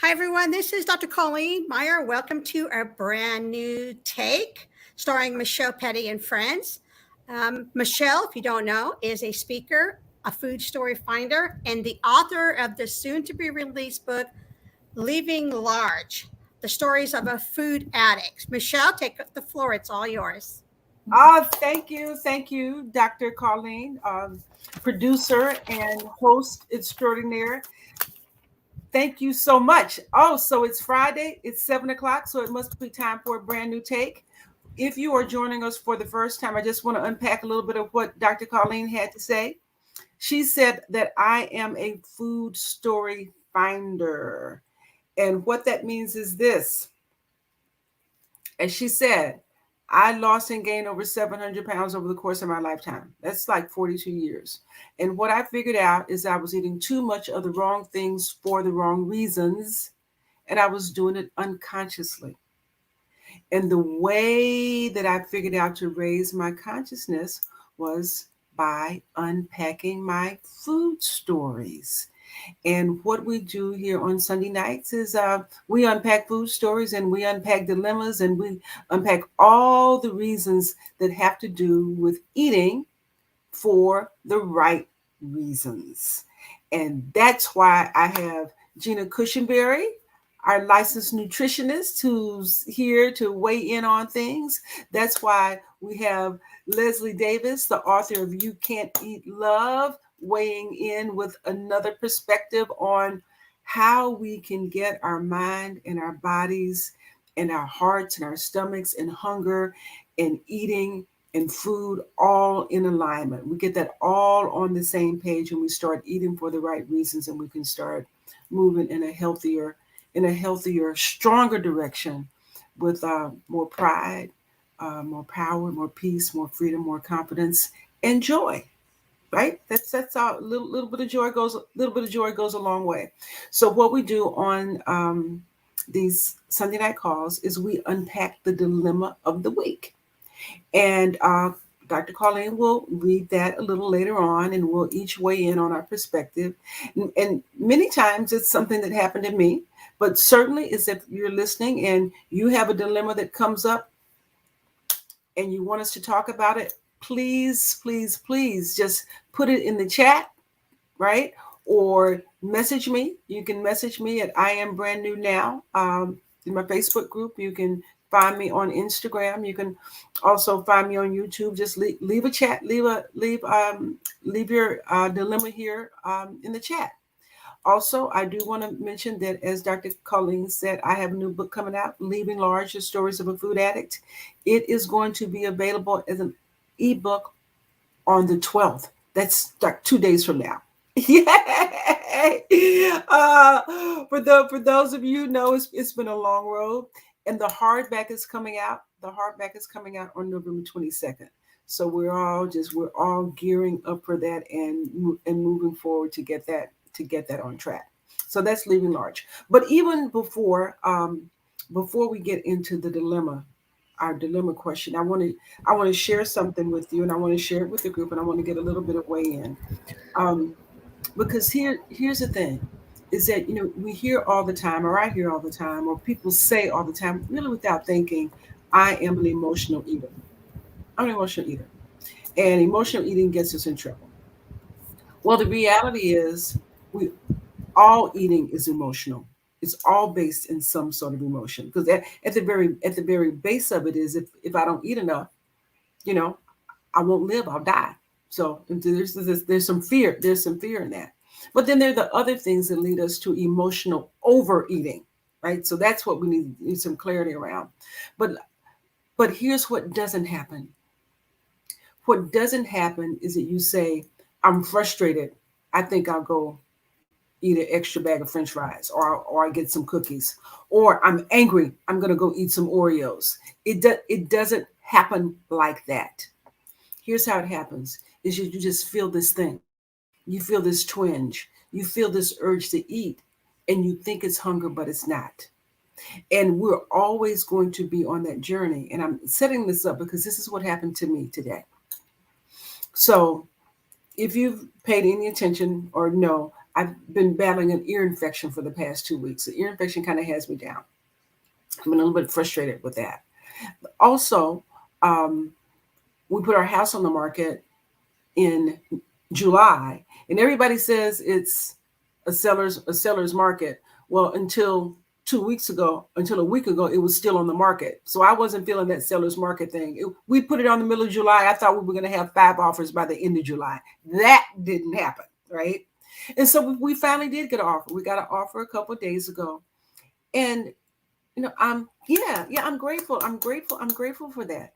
Hi, everyone. This is Dr. Colleen Meyer. Welcome to our brand new take starring Michelle Petty and friends. Michelle, if you don't know, is a speaker, a food story finder, and the author of the soon to be released book, Leaving Large, the stories of a food addict. Michelle, take the floor. It's all yours. Thank you, Dr. Colleen, producer and host extraordinaire. Thank you so much. Oh, so it's Friday, it's 7 o'clock, so it must be time for a brand new take. If you are joining us for the first time, I just want to unpack a little bit of what Dr. Colleen had to say. She said that I am a food story finder. And what that means is this. As she said, I lost and gained over 700 pounds over the course of my lifetime. That's like 42 years. And what I figured out is I was eating too much of the wrong things for the wrong reasons, and I was doing it unconsciously. And the way that I figured out to raise my consciousness was by unpacking my food stories. And what we do here on Sunday nights is we unpack food stories and we unpack dilemmas and we unpack all the reasons that have to do with eating for the right reasons. And that's why I have Gina Cushenberry, our licensed nutritionist, who's here to weigh in on things. That's why we have Leslie Davis, the author of You Can't Eat Love, weighing in with another perspective on how we can get our mind and our bodies and our hearts and our stomachs and hunger and eating and food all in alignment. We get that all on the same page and we start eating for the right reasons, and we can start moving in a healthier, stronger direction with more pride, more power, more peace, more freedom, more confidence, and joy. Right? That's our little bit of joy goes a long way. So what we do on these Sunday night calls is we unpack the dilemma of the week, and Dr. Colleen will read that a little later on, and we'll each weigh in on our perspective. And many times it's something that happened to me, but certainly is if you're listening and you have a dilemma that comes up and you want us to talk about it, please, please, please just put it in the chat, right? Or message me. You can message me at I am brand new now in my Facebook group. You can find me on Instagram. You can also find me on YouTube. Just leave a chat. Leave your dilemma here in the chat. Also, I do want to mention that, as Dr. Colleen said, I have a new book coming out, Leaving Large, The Stories of a Food Addict. It is going to be available as an ebook on the 12th. That's like 2 days from now. Yay! For those of you who know, it's been a long road, and the hardback is coming out. The hardback is coming out on November 22nd. So we're all gearing up for that and moving forward to get that on track. So that's Leaving Large. But even before we get into the dilemma, our dilemma question, I want to share something with you, and I want to share it with the group, and I want to get a little bit of weigh in. Um, because here's the thing, is that we hear all the time, or I hear all the time, or people say all the time, really without thinking, I am an emotional eater. I'm an emotional eater, and emotional eating gets us in trouble. Well, the reality is, we all eating is emotional. It's all based in some sort of emotion. Because at the very base of it is, if I don't eat enough, you know, I won't live. I'll die. So there's some fear. There's some fear in that. But then there are the other things that lead us to emotional overeating, right? So that's what we need some clarity around. But here's what doesn't happen. What doesn't happen is that you say, I'm frustrated. I think I'll go eat an extra bag of French fries, or I get some cookies, or I'm angry. I'm going to go eat some Oreos. It doesn't happen like that. Here's how it happens: is you just feel this thing. You feel this twinge. You feel this urge to eat, and you think it's hunger, but it's not. And we're always going to be on that journey. And I'm setting this up because this is what happened to me today. So if you've paid any attention or know, I've been battling an ear infection for the past 2 weeks. The ear infection kind of has me down. I've been a little bit frustrated with that. Also, um, we put our house on the market in July, and everybody says it's a seller's market. Well, until 2 weeks ago, until a week ago, it was still on the market. So I wasn't feeling that seller's market thing. We put it on the middle of July. I thought we were going to have 5 offers by the end of July. That didn't happen, right? And so we finally did get an offer. We got an offer a couple of days ago, and I'm grateful. I'm grateful for that.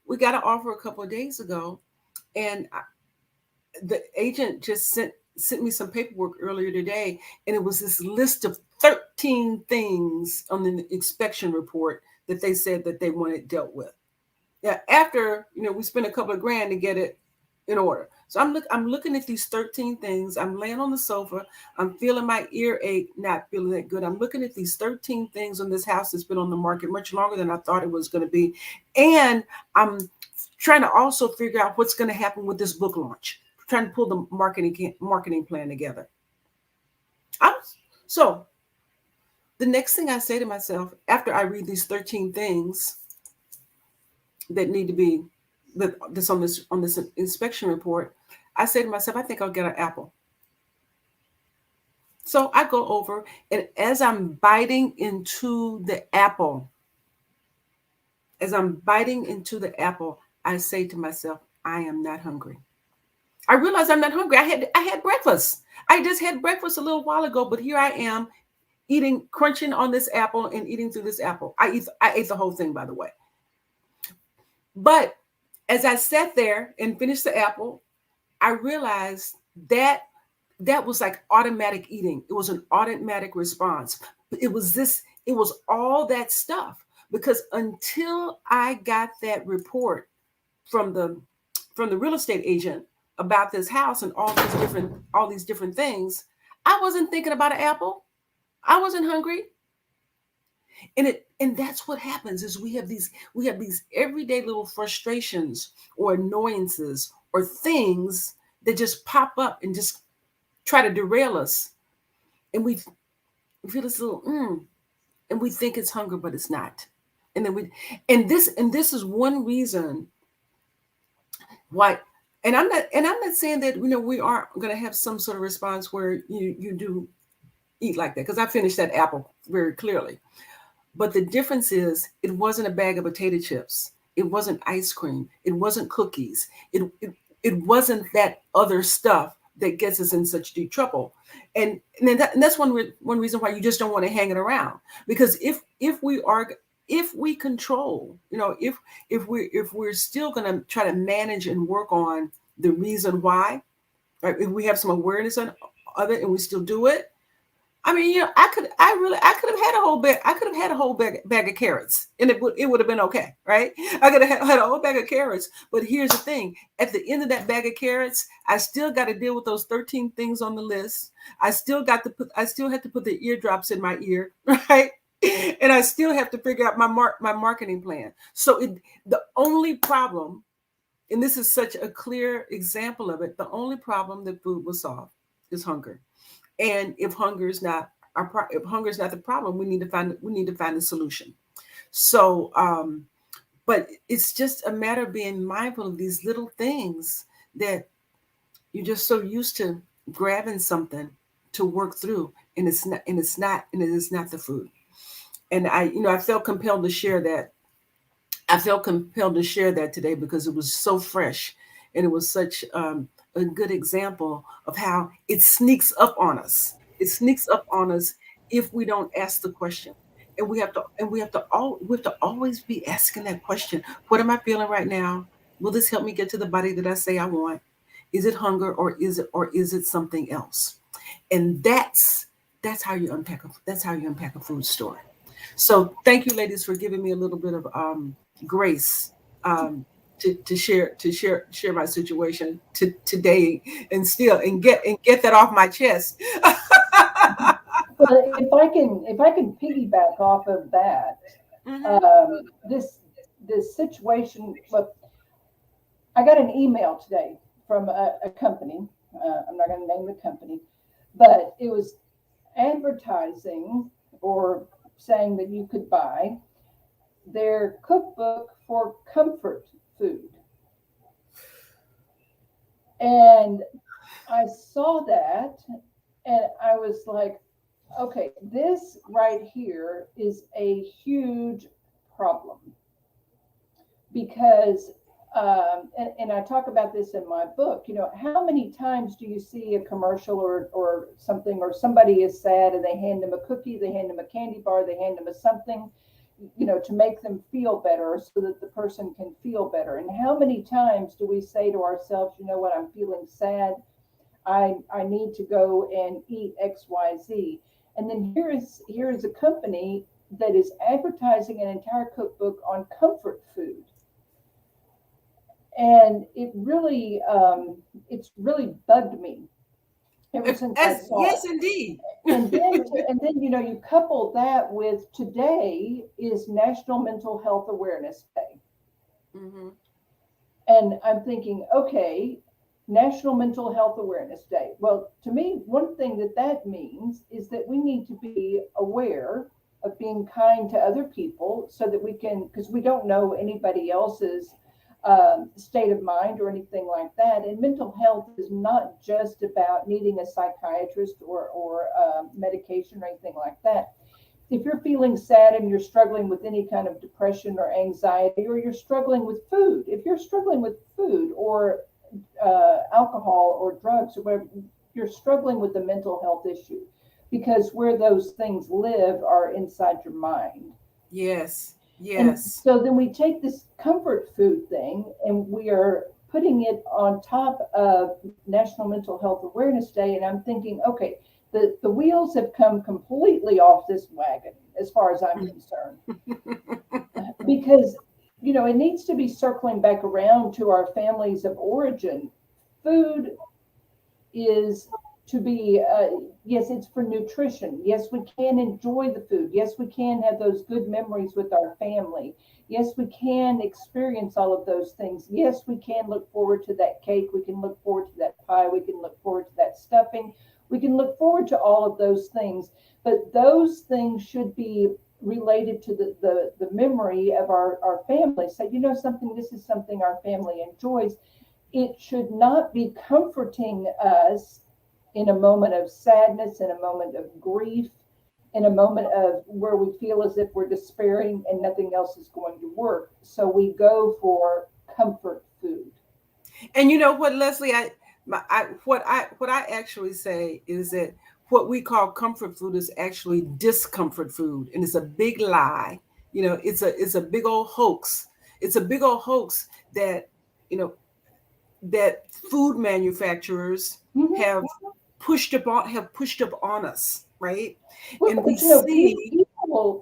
We got an offer a couple of days ago, and the agent just sent me some paperwork earlier today, and it was this list of 13 things on the inspection report that they said that they wanted dealt with. Yeah, after we spent a couple of grand to get it in order. So I'm looking at these 13 things. I'm laying on the sofa. I'm feeling my earache, not feeling that good. I'm looking at these 13 things on this house that's been on the market much longer than I thought it was going to be. And I'm trying to also figure out what's going to happen with this book launch, trying to pull the marketing plan together. So the next thing I say to myself after I read these 13 things that need to be that's on this inspection report, I say to myself, I think I'll get an apple. So I go over, and as I'm biting into the apple, I say to myself, I am not hungry. I realize I'm not hungry. I had breakfast. I just had breakfast a little while ago, but here I am crunching on this apple and eating through this apple. I ate the whole thing, by the way. But as I sat there and finished the apple, I realized that was like automatic eating. It was an automatic response. It was all that stuff, because until I got that report from the real estate agent about this house and all these different things, I wasn't thinking about an apple. I wasn't hungry. And that's what happens is we have these everyday little frustrations or annoyances or things that just pop up and just try to derail us, and we feel this little and we think it's hunger, but it's not. And then this is one reason why. And I'm not saying that we aren't going to have some sort of response where you do eat like that, because I finished that apple very clearly. But the difference is, it wasn't a bag of potato chips. It wasn't ice cream. It wasn't cookies. It wasn't that other stuff that gets us in such deep trouble. And that's one reason why you just don't want to hang it around. Because if we control, if we're still going to try to manage and work on the reason why, right? If we have some awareness of it and we still do it, I mean, I could have had a whole bag of carrots, and it would have been okay, right? I could have had a whole bag of carrots. But here's the thing: at the end of that bag of carrots, I still got to deal with those 13 things on the list. I still had to put the eardrops in my ear, right? And I still have to figure out my marketing plan. So the only problem, and this is such a clear example of it, the only problem that food will solve is hunger. And if hunger is not the problem, we need to find a solution. So, but it's just a matter of being mindful of these little things that you're just so used to grabbing something to work through, and it is not the food. And I felt compelled to share that. I felt compelled to share that today because it was so fresh, and it was such a good example of how it sneaks up on us. It sneaks up on us if we don't ask the question. And we have to always be asking that question. What am I feeling right now? Will this help me get to the body that I say I want? Is it hunger, or is it something else? And that's how you unpack a food store. So thank you, ladies, for giving me a little bit of grace, to share my situation today, and get that off my chest. Well, if I can piggyback off of that, Mhm. this situation. Look, I got an email today from a company. I'm not going to name the company, but it was advertising or saying that you could buy their cookbook for comfort food. And I saw that and I was like, okay, this right here is a huge problem because, and I talk about this in my book, you know, how many times do you see a commercial or something, or somebody is sad and they hand them a cookie, they hand them a candy bar, they hand them a something, you know, to make them feel better so that the person can feel better. And how many times do we say to ourselves, you know what, I'm feeling sad. I need to go and eat XYZ. And then here is a company that is advertising an entire cookbook on comfort food. And it's really bugged me ever since I saw yes, it. indeed. And then, you know, you couple that with today is National Mental Health Awareness Day. Mm-hmm. And I'm thinking, okay, National Mental Health Awareness Day. Well, to me, one thing that means is that we need to be aware of being kind to other people so that we can, because we don't know anybody else's state of mind or anything like that. And mental health is not just about needing a psychiatrist or medication or anything like that. If you're feeling sad and you're struggling with any kind of depression or anxiety, or you're struggling with food, if you're struggling with food or alcohol or drugs or whatever, you're struggling with a mental health issue, because where those things live are inside your mind. Yes. And Yes. so then we take this comfort food thing and we are putting it on top of National Mental Health Awareness Day. And I'm thinking, okay, the wheels have come completely off this wagon as far as I'm concerned. Because, you know, it needs to be circling back around to our families of origin. Food is to be, yes, it's for nutrition. Yes, we can enjoy the food. Yes, we can have those good memories with our family. Yes, we can experience all of those things. Yes, we can look forward to that cake. We can look forward to that pie. We can look forward to that stuffing. We can look forward to all of those things. But those things should be related to the memory of our family. So, you know something, this is something our family enjoys. It should not be comforting us in a moment of sadness, in a moment of grief, in a moment of where we feel as if we're despairing and nothing else is going to work. So we go for comfort food. And you know what, Leslie, what I actually say is that what we call comfort food is actually discomfort food, and it's a big lie. You know, it's a big old hoax. It's a big old hoax that, you know, that food manufacturers have pushed up on us, right? Well, And we but you know, see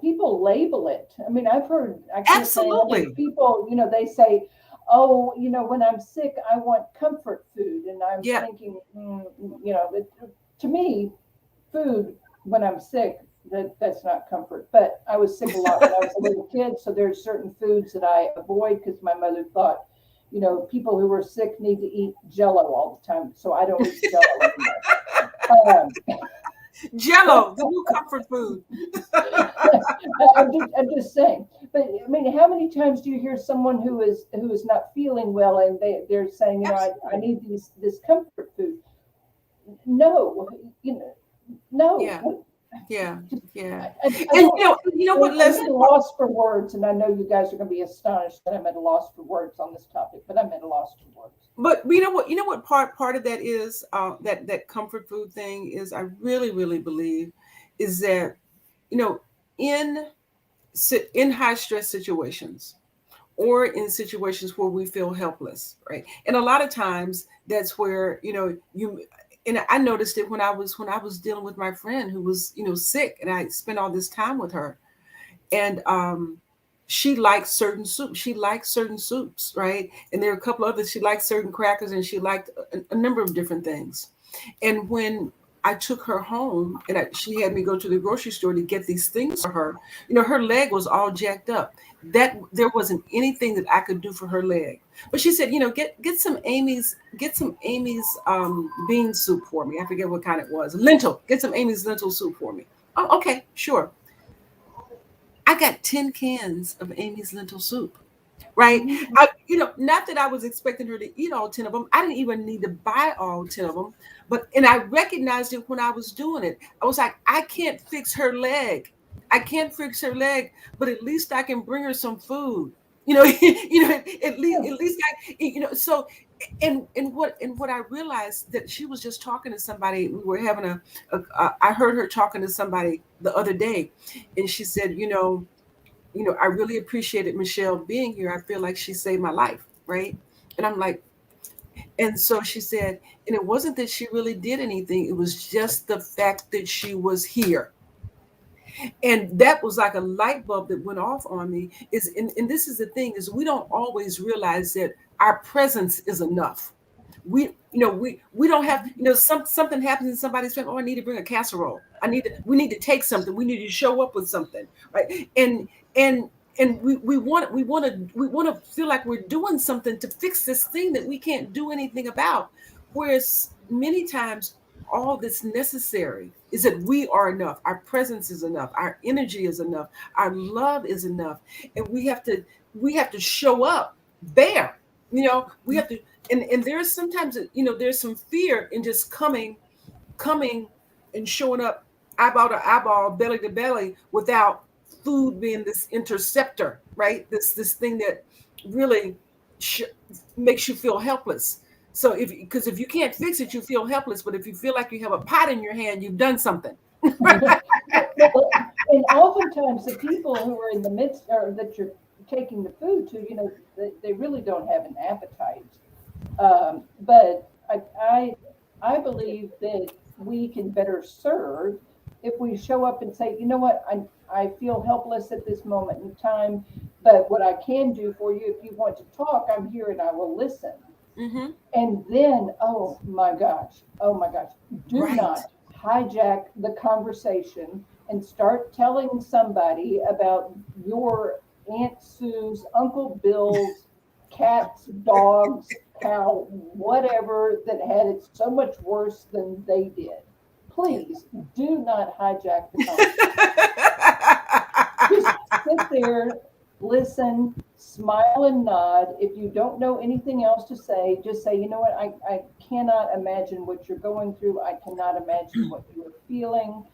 people label it. I mean, I've heard, I can't say how many absolutely, people, you know, they say, oh, you know, when I'm sick, I want comfort food. And I'm yeah, thinking, you know, to me, food when I'm sick, that's not comfort. But I was sick a lot when I was a little kid. So there's certain foods that I avoid because my mother thought, you know, people who are sick need to eat Jello all the time. So I don't eat Jello anymore. Jello, the new comfort food. I'm just saying. But I mean, how many times do you hear someone who is not feeling well and they're saying, you know, I need this comfort food? No, you know, no. Yeah. Yeah, yeah. I And you know what, I'm Leslie? at a loss for words, and I know you guys are going to be astonished that I'm at a loss for words on this topic, but I'm at a loss for words. But you know what part of that is, that comfort food thing is, I really believe is that, you know, in high stress situations or in situations where we feel helpless, right? And a lot of times that's where, you know, and I noticed it when I was dealing with my friend who was, you know, sick, and I spent all this time with her, and she liked certain soups. She liked certain soups, right? And there are a couple others. She liked certain crackers, and she liked a number of different things. And when I took her home and she had me go to the grocery store to get these things for her. Her leg was all jacked up. That there wasn't anything that I could do for her leg. But she said, get some Amy's bean soup for me. I forget what kind it was. Get some Amy's lentil soup for me. Oh, okay, sure. I got 10 cans of Amy's lentil soup. Right. Not that I was expecting her to eat all 10 of them. I didn't even need to buy all 10 of them. And I recognized it when I was doing it. I was like, I can't fix her leg. But at least I can bring her some food. At least so and what I realized that she was just talking to somebody. We were having I heard her talking to somebody the other day, and she said, I really appreciated Michelle being here. I feel like she saved my life, right? And I'm like, and so she said, and it wasn't that she really did anything. It was just the fact that she was here. And that was like a light bulb that went off on me. And this is the thing, is we don't always realize that our presence is enough. We don't have, something happens in somebody's family. Oh, I need to bring a casserole. We need to take something. We need to show up with something, right? And we want to feel like we're doing something to fix this thing that we can't do anything about. Whereas many times all that's necessary is that we are enough. Our presence is enough. Our energy is enough. Our love is enough. And we have to show up there. We have to, and there's sometimes, there's some fear in just coming and showing up eyeball to eyeball, belly to belly, without food being this interceptor, right? This thing that really makes you feel helpless. So because if you can't fix it, you feel helpless. But if you feel like you have a pot in your hand, you've done something. And oftentimes the people who are in the midst, or that you're taking the food to, they really don't have an appetite. But I believe that we can better serve if we show up and say, you know what, I feel helpless at this moment in time, but what I can do for you, if you want to talk, I'm here and I will listen. Mm-hmm. And then, oh my gosh, do not hijack the conversation and start telling somebody about your Aunt Sue's, Uncle Bill's, cats, dogs, cow, whatever, that had it so much worse than they did. Please do not hijack the conversation. Just sit there, listen, smile and nod. If you don't know anything else to say, just say, you know what, I cannot imagine what you're going through. I cannot imagine what you are feeling.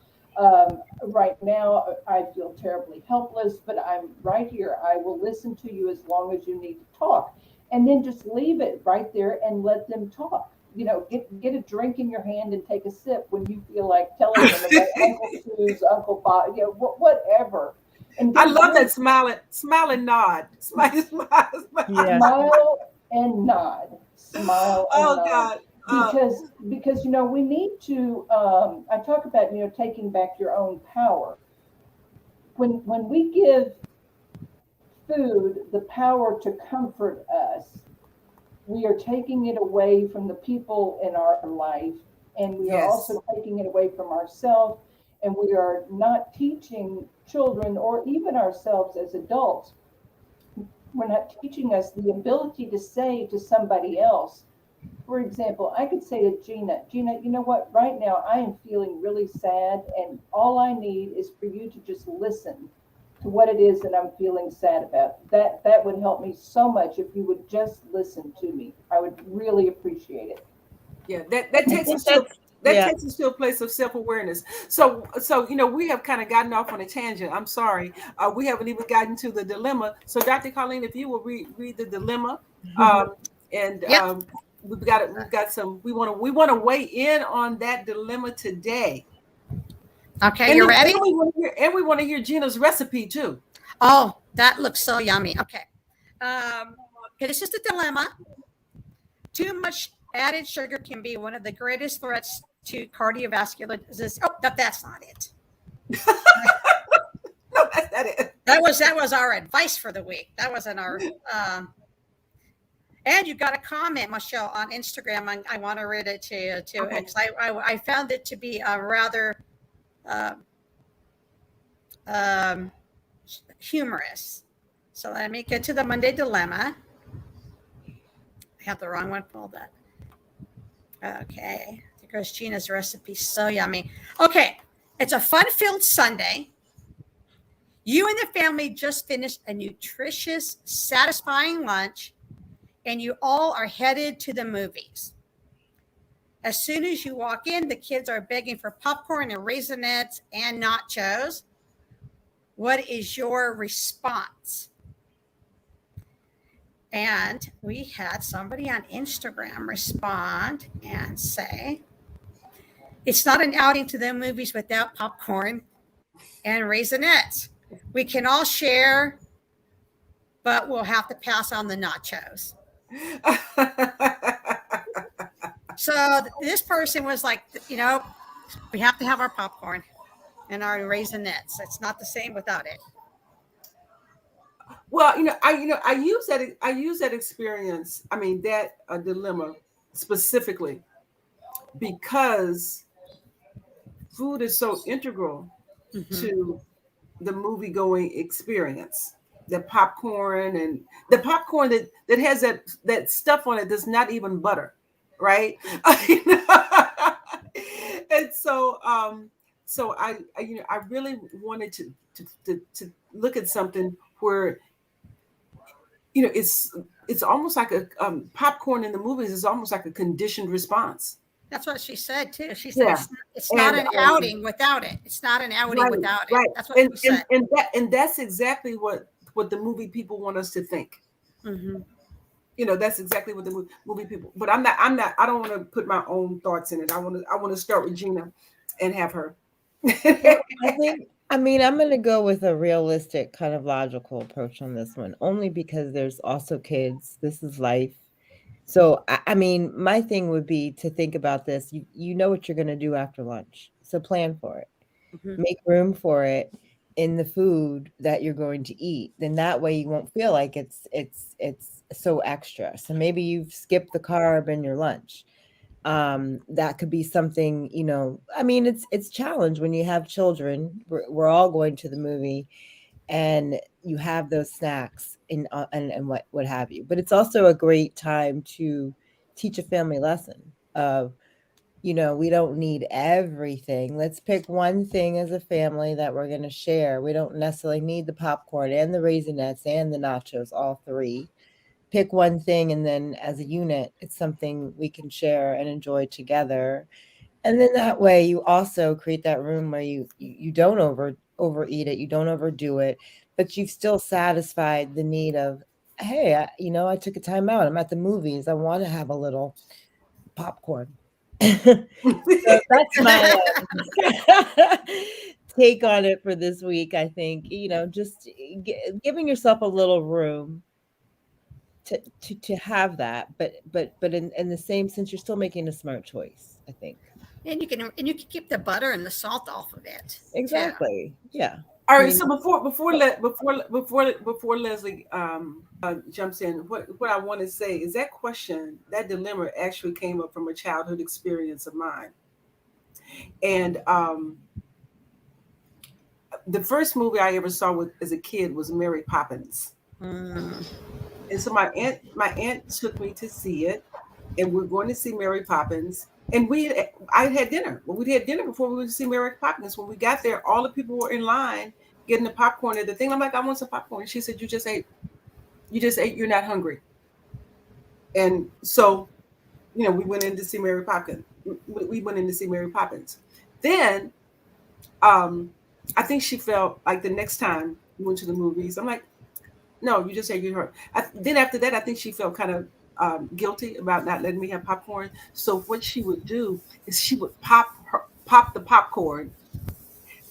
Right now, I feel terribly helpless, but I'm right here. I will listen to you as long as you need to talk. And then just leave it right there and let them talk. Get a drink in your hand and take a sip when you feel like telling them about Uncle Sue's, Uncle Bob, whatever. And I love that smile and nod. Smile and nod. Smile and nod. God. Because we need to. I talk about taking back your own power. When we give food the power to comfort us, we are taking it away from the people in our life, and we are also taking it away from ourselves, and we are not teaching children or even ourselves as adults. We're not teaching us the ability to say to somebody else. For example, I could say to Gina, you know what, right now I am feeling really sad, and all I need is for you to just listen to what it is that I'm feeling sad about. That would help me so much if you would just listen to me. I would really appreciate it. Yeah, that takes us to takes us to a place of self-awareness. So we have kind of gotten off on a tangent. I'm sorry. We haven't even gotten to the dilemma. So Dr. Colleen, if you will read the dilemma, we've got some. We want to weigh in on that dilemma today. Okay, you ready? And we want to hear Gina's recipe too. Oh, that looks so yummy. Okay. This is the dilemma. Too much added sugar can be one of the greatest threats to cardiovascular disease. Oh, that's not it. No, that's not it. That was our advice for the week. That wasn't our. And you got a comment, Michelle, on Instagram. I want to read it to you too, Okay. because I found it to be a rather uh, um, humorous. So let me get to the Monday dilemma. I have the wrong one pulled up. Okay, there goes Gina's recipe. So yummy. Okay, it's a fun-filled Sunday. You and the family just finished a nutritious, satisfying lunch, and you all are headed to the movies. As soon as you walk in, the kids are begging for popcorn and Raisinettes and nachos. What is your response? And we had somebody on Instagram respond and say, it's not an outing to the movies without popcorn and Raisinettes. We can all share, but we'll have to pass on the nachos. So this person was like, we have to have our popcorn and our Raisinettes. It's not the same without it. Well, I use that experience. I mean, that dilemma specifically because food is so integral to the movie going experience. The popcorn that has that stuff on it that's not even butter, right? And so I really wanted to look at something where it's almost like a popcorn in the movies is almost like a conditioned response. That's what she said too. She said it's not an outing without it. It's not an outing without it. Right. That's what she said. And that's exactly what the movie people want us to think. That's exactly what the movie people. But I don't want to put my own thoughts in it. I want to start with Gina and have her. I'm going to go with a realistic kind of logical approach on this one, only because there's also kids. This is life. So, I mean, my thing would be to think about this. You know what you're going to do after lunch. So plan for it. Make room for it in the food that you're going to eat. Then that way you won't feel like it's so extra. So maybe you've skipped the carb in your lunch. That could be something, I mean, it's challenge when you have children. We're all going to the movie and you have those snacks and what have you. But it's also a great time to teach a family lesson of, we don't need everything. Let's pick one thing as a family that we're going to share. We don't necessarily need the popcorn and the Raisinettes and the nachos, all three. Pick one thing, and then as a unit, it's something we can share and enjoy together. And then that way you also create that room where you don't overeat it, you don't overdo it, but you've still satisfied the need of, hey, I took a time out. I'm at the movies. I want to have a little popcorn. So that's my take on it for this week. I think, just giving yourself a little room to have that, but in the same sense, you're still making a smart choice, I think. And you can keep the butter and the salt off of it. Exactly. Too. Yeah. All right. So before Leslie jumps in, what I want to say is that dilemma actually came up from a childhood experience of mine, and the first movie I ever saw as a kid was Mary Poppins. And so my aunt took me to see it, and we're going to see Mary Poppins. And I had dinner. Well, we had dinner before we went to see Mary Poppins. When we got there, all the people were in line getting the popcorn and the thing. I'm like, I want some popcorn. And she said, you just ate. You're not hungry. And so, we went in to see Mary Poppins. We went in to see Mary Poppins. Then, I think she felt like the next time we went to the movies, I'm like, no, you just ate your hurt. Then after that, I think she felt kind of guilty about not letting me have popcorn. So what she would do is she would pop the popcorn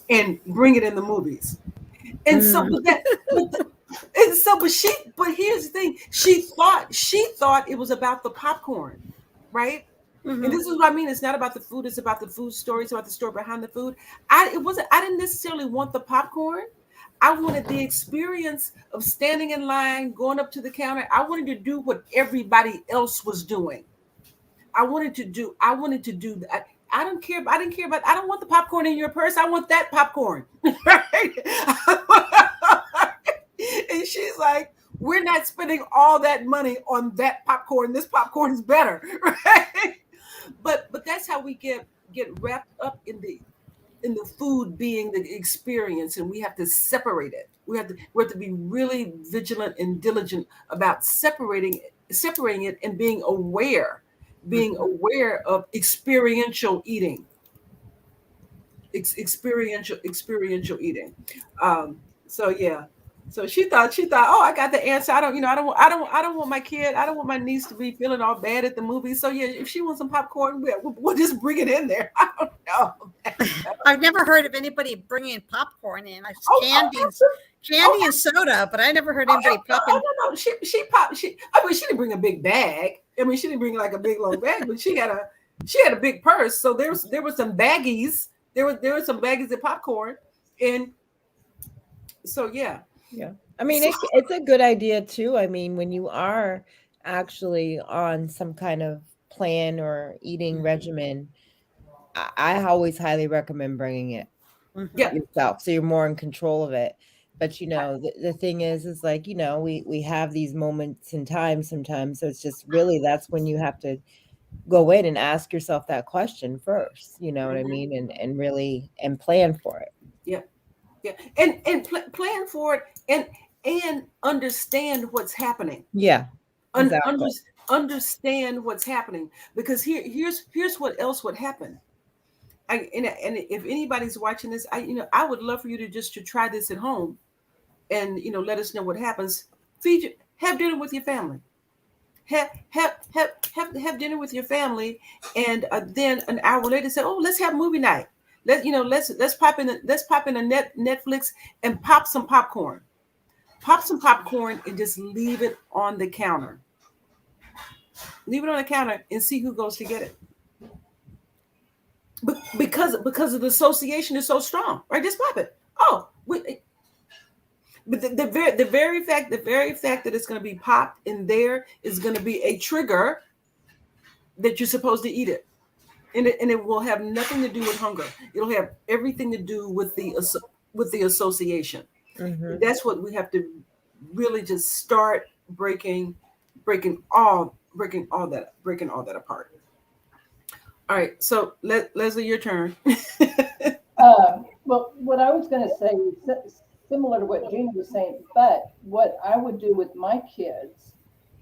and bring it in the movies. And so but here's the thing. She thought it was about the popcorn, right? And this is what I mean. It's not about the food. It's about the food story. It's about the story behind the food. I didn't necessarily want the popcorn. I wanted the experience of standing in line, going up to the counter. I wanted to do what everybody else was doing. I wanted to do that. I don't care. I didn't care about. I don't want the popcorn in your purse. I want that popcorn. Right? And she's like, we're not spending all that money on that popcorn. This popcorn is better, right? But that's how we get wrapped up in the food being the experience, and we have to separate it. We have to be really vigilant and diligent about separating it and being aware of experiential eating. Experiential eating. So yeah. So she thought, oh, I got the answer. I don't want my kid, I don't want my niece to be feeling all bad at the movie. So yeah, if she wants some popcorn, we'll just bring it in there. I don't know. I've never heard of anybody bringing popcorn in. Candy and soda, but I never heard anybody popping. No. She didn't bring a big bag. I mean, she didn't bring like a big long bag, but she had a big purse. So there were some baggies. There were some baggies of popcorn, and so yeah. Yeah. I mean, it's a good idea too. I mean, when you are actually on some kind of plan or eating regimen, I always highly recommend bringing it yourself, so you're more in control of it. But the thing is like, we have these moments in time sometimes, so it's just really, that's when you have to go in and ask yourself that question first, what I mean, and really plan for it. Yeah, and plan for it, and understand what's happening. Yeah, exactly. Understand what's happening, because here's what else would happen. And if anybody's watching this, I would love for you to try this at home, and let us know what happens. Have dinner with your family. Have dinner with your family, and then an hour later say, oh, let's have movie night. Let's pop in a Netflix and pop some popcorn. Pop some popcorn and just leave it on the counter. Leave it on the counter and see who goes to get it. Because of the association is so strong, right? Just pop it. Oh, but the very fact that it's going to be popped in there is going to be a trigger that you're supposed to eat it. And it will have nothing to do with hunger. It'll have everything to do with the association. Mm-hmm. That's what we have to really just start breaking all that apart. All right, so Leslie, your turn. Well, what I was going to say is similar to what Gina was saying, but what I would do with my kids,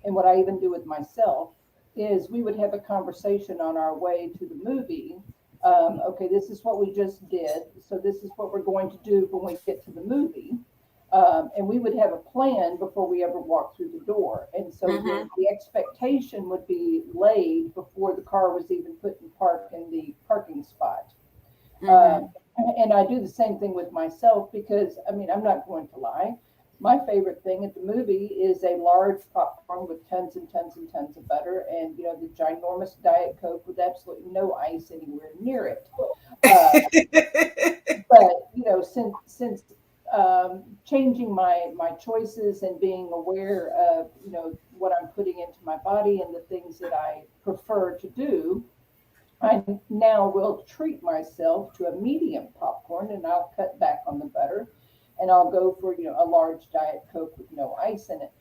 and what I even do with myself, is we would have a conversation on our way to the movie. Okay, this is what we just did, so this is what we're going to do when we get to the movie. And we would have a plan before we ever walk through the door. And so the expectation would be laid before the car was even put in the parking spot. And I do the same thing with myself, because, I mean, I'm not going to lie. My favorite thing at the movie is a large popcorn with tons and tons and tons of butter, and the ginormous Diet Coke with absolutely no ice anywhere near it. But since changing my choices and being aware of what I'm putting into my body and the things that I prefer to do, I now will treat myself to a medium popcorn, and I'll cut back on the butter. And I'll go for a large Diet Coke with no ice in it.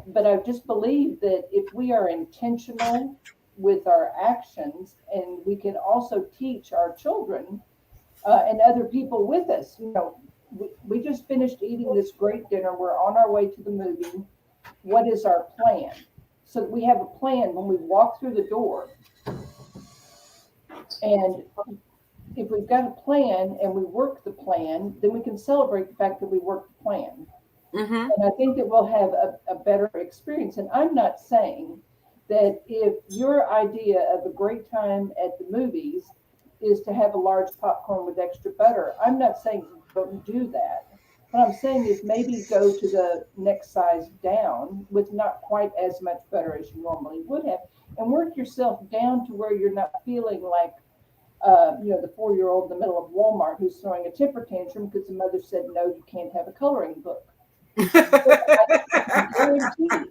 But I just believe that if we are intentional with our actions, and we can also teach our children and other people with us, we just finished eating this great dinner. We're on our way to the movie. What is our plan? So we have a plan when we walk through the door. And if we've got a plan and we work the plan, then we can celebrate the fact that we worked the plan. And I think that we'll have a better experience. And I'm not saying that if your idea of a great time at the movies is to have a large popcorn with extra butter, I'm not saying don't do that. What I'm saying is maybe go to the next size down with not quite as much butter as you normally would have, and work yourself down to where you're not feeling like the 4-year-old in the middle of Walmart who's throwing a temper tantrum because the mother said, no, you can't have a coloring book.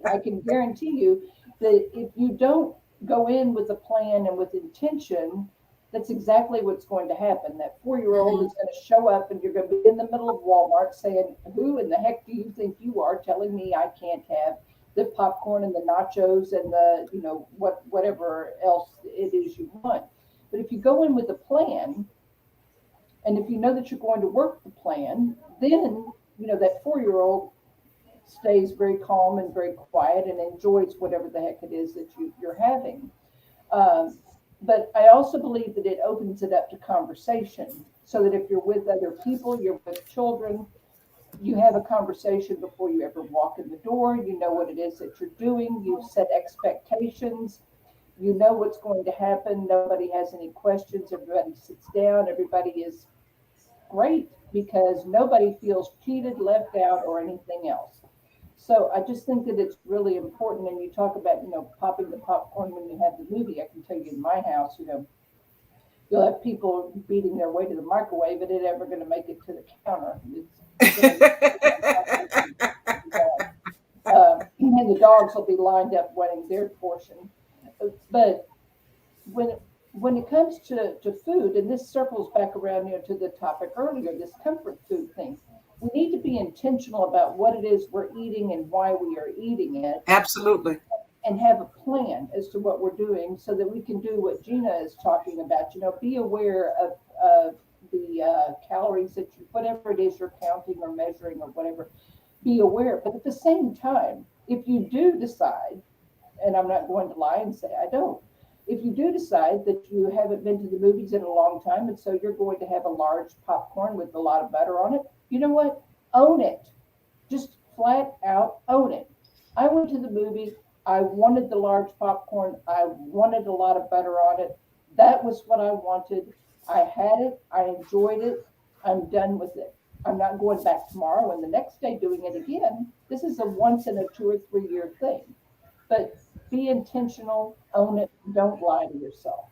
I can guarantee you that if you don't go in with a plan and with intention, that's exactly what's going to happen. That 4-year-old is going to show up and you're going to be in the middle of Walmart saying, who in the heck do you think you are telling me I can't have the popcorn and the nachos and the, whatever else it is you want. But if you go in with a plan, and if you know that you're going to work the plan, then, that 4-year-old stays very calm and very quiet and enjoys whatever the heck it is that you're having. But I also believe that it opens it up to conversation, so that if you're with other people, you're with children, you have a conversation before you ever walk in the door. You know what it is that you're doing. You've set expectations. You know what's going to happen. Nobody has any questions. Everybody sits down. Everybody is great because nobody feels cheated, left out, or anything else. So I just think that it's really important. And you talk about, popping the popcorn when you have the movie. I can tell you in my house, you'll have people beating their way to the microwave, but it ever going to make it to the counter. And the dogs will be lined up wanting their portion. But when it comes to food, and this circles back around to the topic earlier, this comfort food thing, we need to be intentional about what it is we're eating and why we are eating it. Absolutely. And have a plan as to what we're doing so that we can do what Gina is talking about. Be aware of the calories that whatever it is you're counting or measuring or whatever, be aware. But at the same time, if you do decide, and I'm not going to lie and say I don't, if you do decide that you haven't been to the movies in a long time, and so you're going to have a large popcorn with a lot of butter on it, you know what? Own it. Just flat out own it. I went to the movie. I wanted the large popcorn. I wanted a lot of butter on it. That was what I wanted. I had it. I enjoyed it. I'm done with it. I'm not going back tomorrow and the next day doing it again. This is a once in a 2 or 3 year thing. But be intentional, own it, don't lie to yourself.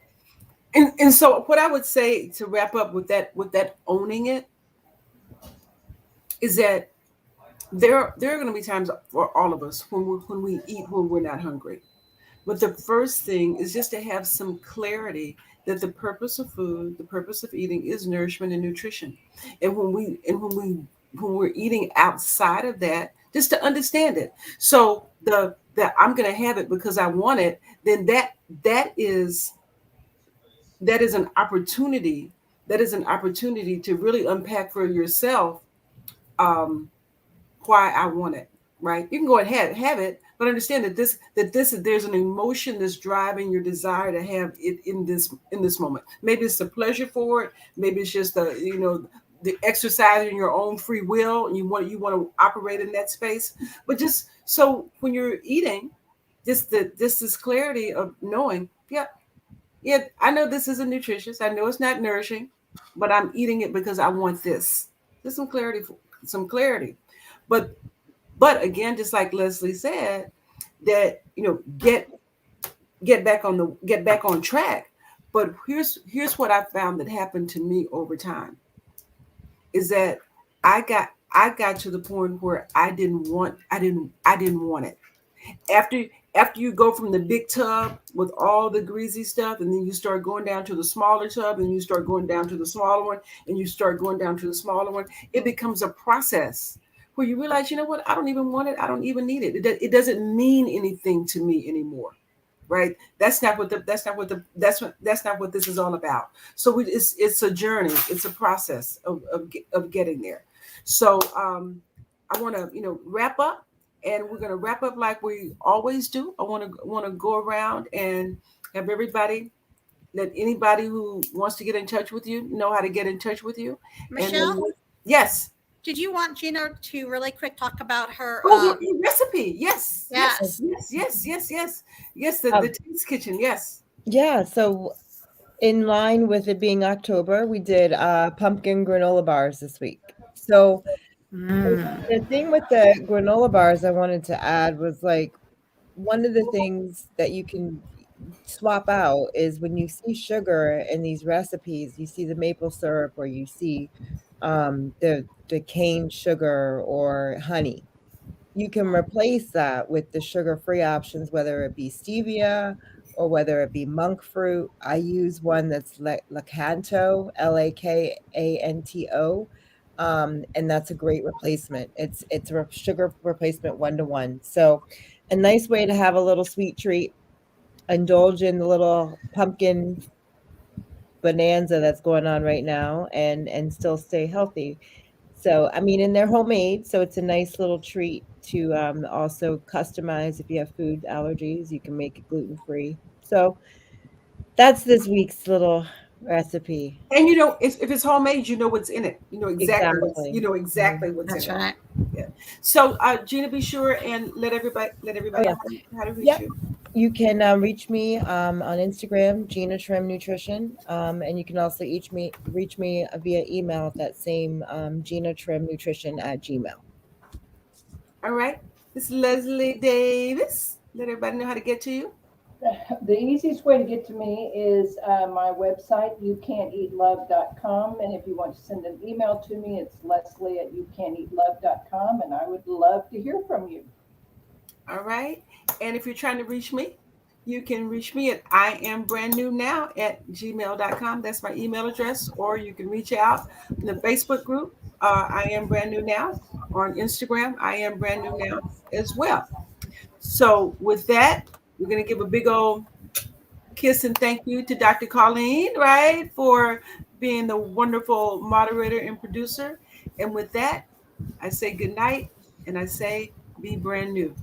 And so what I would say to wrap up with that owning it is that there are going to be times for all of us when we eat when we're not hungry. But the first thing is just to have some clarity that the purpose of food, the purpose of eating is nourishment and nutrition. And when we're eating outside of that, just to understand it. So the I'm going to have it because I want it, then that is an opportunity. That is an opportunity to really unpack for yourself why I want it. Right? You can go ahead and have it, but understand that there's an emotion that's driving your desire to have it in this moment. Maybe it's the pleasure for it. Maybe it's just the exercise in your own free will, and you want to operate in that space. But just so when you're eating, just this clarity of knowing, yeah, I know this isn't nutritious. I know it's not nourishing, but I'm eating it because I want this. There's some clarity, But again, just like Leslie said, that get back on track. But here's what I found that happened to me over time is that I got to the point where I didn't want it. After you go from the big tub with all the greasy stuff, and then you start going down to the smaller tub, and you start going down to the smaller one, and you start going down to the smaller one, it becomes a process where you realize, you know what, I don't even want it. I don't even need it. It doesn't mean anything to me anymore. Right? That's not what this is all about. So it's a journey. It's a process of getting there. So I want to wrap up, and we're going to wrap up like we always do. I want to go around and have everybody, let anybody who wants to get in touch with you know how to get in touch with you. Michelle? Yes. Did you want Gina to really quick talk about her her recipe? Yes. Yes. The Taste Kitchen. Yes. Yeah. So in line with it being October, we did pumpkin granola bars this week. So the thing with the granola bars I wanted to add was like one of the things that you can swap out is when you see sugar in these recipes, you see the maple syrup or you see the cane sugar or honey. You can replace that with the sugar-free options, whether it be stevia or whether it be monk fruit. I use one that's Lakanto, Lakanto, and that's a great replacement. It's a sugar replacement 1-to-1. So a nice way to have a little sweet treat, indulge in the little pumpkin bonanza that's going on right now and still stay healthy. So, I mean, and they're homemade, so it's a nice little treat to also customize. If you have food allergies, you can make it gluten-free. So that's this week's little recipe. And if it's homemade, you know what's in it. You know exactly what's Exactly. what's That's in it. right. Yeah. So Gina, be sure and let everybody Oh, yeah. know how to reach Yep. you. You can reach me on Instagram, Gina Trim Nutrition, and you can also reach me via email at that same Gina Trim Nutrition @gmail. All right. This is Leslie Davis. Let everybody know how to get to you. The easiest way to get to me is my website, youcan'teatlove.com. And if you want to send an email to me, it's leslie@youcan'teatlove.com. And I would love to hear from you. All right. And if you're trying to reach me, you can reach me at iambrandnewnow@gmail.com. That's my email address. Or you can reach out in the Facebook group, I Am Brand New Now, or on Instagram, I Am Brand New Now as well. So with that, we're going to give a big old kiss and thank you to Dr. Colleen, right, for being the wonderful moderator and producer. And with that, I say good night and I say be brand new.